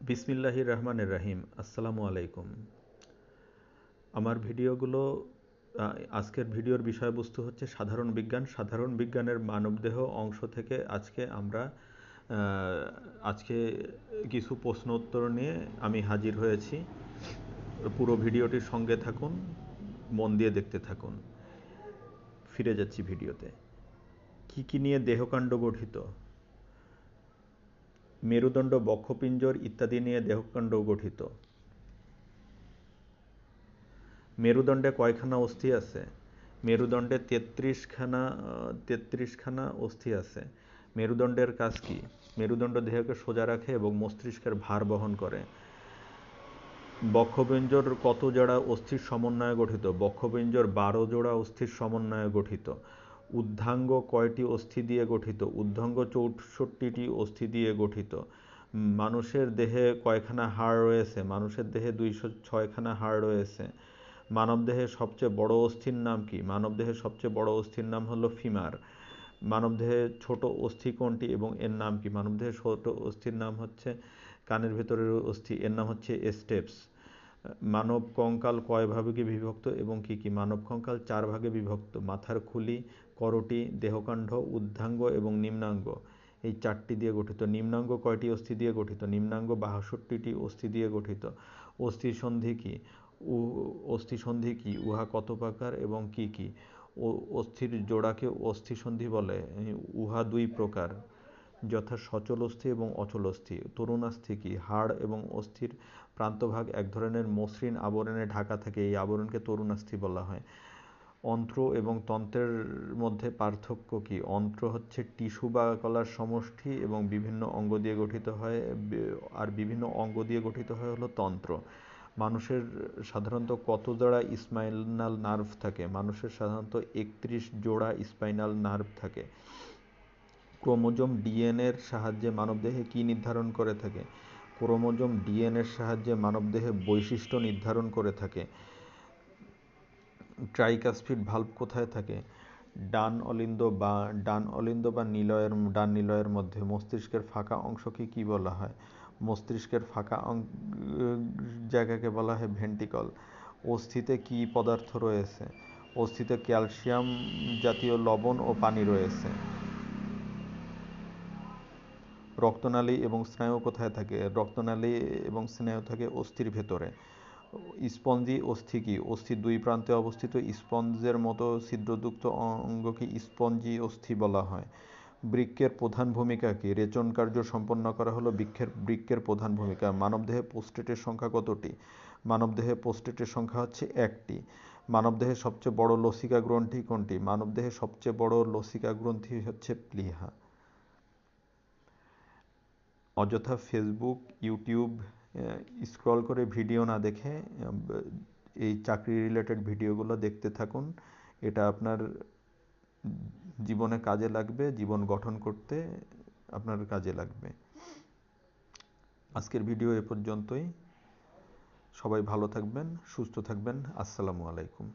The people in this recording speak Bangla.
বিসমিল্লাহির রহমানির রহিম। আসসালামু আলাইকুম। আমার ভিডিওগুলো আজকের ভিডিওর বিষয়বস্তু হচ্ছে সাধারণ বিজ্ঞান। সাধারণ বিজ্ঞানের মানবদেহ অংশ থেকে আজকে কিছু প্রশ্ন উত্তর নিয়ে আমি হাজির হয়েছি। পুরো ভিডিওটির সঙ্গে থাকুন, মন দিয়ে দেখতে থাকুন। ফিরে যাচ্ছি ভিডিওতে। কি নিয়ে দেহকাণ্ড গঠিত? মেরুদণ্ড, বক্ষপিঞ্জর ইত্যাদি নিয়ে দেহকাণ্ড গঠিত। মেরুদণ্ডে কয়খানা অস্থি আছে? মেরুদণ্ডে ৩৩খানা অস্থি আছে। মেরুদণ্ডের কাজ কি? মেরুদণ্ড দেহকে সোজা রাখে এবং মস্তিষ্কের ভার বহন করে। বক্ষপিঞ্জর কত জোড়া অস্থির সমন্বয়ে গঠিত? বক্ষপিঞ্জর ১২ জোড়া অস্থির সমন্বয়ে গঠিত। ঊর্ধ্বাঙ্গ কয়টি অস্থি দিয়ে গঠিত? ঊর্ধ্বাঙ্গ ৬৪টি অস্থি দিয়ে গঠিত। মানুষের দেহে কয়খানা হাড় রয়েছে? মানুষের দেহে ২০৬খানা হাড় রয়েছে। মানবদেহের সবচেয়ে বড় অস্থির নাম কি? মানবদেহের সবচেয়ে বড় অস্থির নাম হলো ফিমার। মানবদেহের ছোট অস্থি কোনটি এবং এর নাম কি? মানবদেহের ছোট অস্থির নাম হচ্ছে কানের ভেতরের অস্থি, এর নাম হচ্ছে স্টেপস। মানব কঙ্কাল কয় ভাগে বিভক্ত এবং কি কি? মানব কঙ্কাল ৪ ভাগে বিভক্ত। মাথার খুলি, করোটি, দেহকাণ্ড, ঊর্ধ্বাঙ্গ এবং নিম্নাঙ্গ এই ৪টি দিয়ে গঠিত। নিম্নাঙ্গ কয়টি অস্থি দিয়ে গঠিত? নিম্নাঙ্গ ৬২টি অস্থি দিয়ে গঠিত। অস্থিসন্ধি কি? অস্থিসন্ধি কি? উহা কত প্রকার এবং কি কি? অস্থির জোড়াকে অস্থিসন্ধি বলে। উহা ২ প্রকার, যথা সচল অস্থি এবং অচল অস্থি। তরুণাস্থি কি? হাড় এবং অস্থির প্রান্তভাগ এক ধরনের মসৃণ আবরণে ঢাকা থাকে, এই আবরণকে তরুণাস্থি বলা হয়। অন্ত্র এবং তন্ত্রের মধ্যে পার্থক্য কি? অন্ত্র হচ্ছে টিস্যু বা কলার সমষ্টি এবং বিভিন্ন অঙ্গ দিয়ে গঠিত হয়, আর বিভিন্ন অঙ্গ দিয়ে গঠিত হয় হলো তন্ত্র। মানুষের সাধারণত কত জোড়া স্পাইনাল নার্ভ থাকে? মানুষের সাধারণত ৩১ জোড়া স্পাইনাল নার্ভ থাকে। ক্রোমোজোম ডিএনএর সাহায্যে মানবদেহে কি নির্ধারণ করে থাকে? ক্রোমোজোম ডিএনএর সাহায্যে মানবদেহে বৈশিষ্ট্য নির্ধারণ করে থাকে। ট্রাইকাসপিড ভালভ কোথায় থাকে? ডান অলিন্দ বা ডান নিলয়ের মধ্যে। মস্তিষ্কের ফাঁকা অংশকে কি বলা হয়? মস্তিষ্কের ফাঁকা জায়গাকে বলা হয় ভেন্ট্রিকল। অস্থিতে কি পদার্থ রয়েছে? অস্থিতে ক্যালসিয়াম জাতীয় লবণ ও পানি রয়েছে। রক্তনালী এবং স্নায়ু কোথায় থাকে? রক্তনালী এবং স্নায়ু থাকে অস্থির ভেতরে। স্পঞ্জি অস্থি কি? অস্থির ২ প্রান্তে অবস্থিত স্পঞ্জের মতো ছিদ্রযুক্ত অঙ্গকে স্পঞ্জি অস্থি বলা হয়। বৃক্কের প্রধান ভূমিকা কি? রেচন কার্য সম্পন্ন করা হলো বৃক্কের প্রধান ভূমিকা। মানবদেহে প্রোস্টেটের সংখ্যা কতটি? মানবদেহে প্রোস্টেটের সংখ্যা হচ্ছে ১টি। মানবদেহের সবচেয়ে বড় লসিকা গ্রন্থি কোনটি? মানবদেহের সবচেয়ে বড় লসিকা গ্রন্থি হচ্ছে প্লীহা। অযথা ফেসবুক, ইউটিউব স্ক্রল করে ভিডিও না দেখে এই চাকরি রিলেটেড ভিডিওগুলো দেখতে থাকুন। এটা আপনার জীবনে কাজে লাগবে, জীবন গঠন করতে আপনার কাজে লাগবে। আজকের ভিডিও এ পর্যন্তই। সবাই ভালো থাকবেন, সুস্থ থাকবেন। আসসালামু আলাইকুম।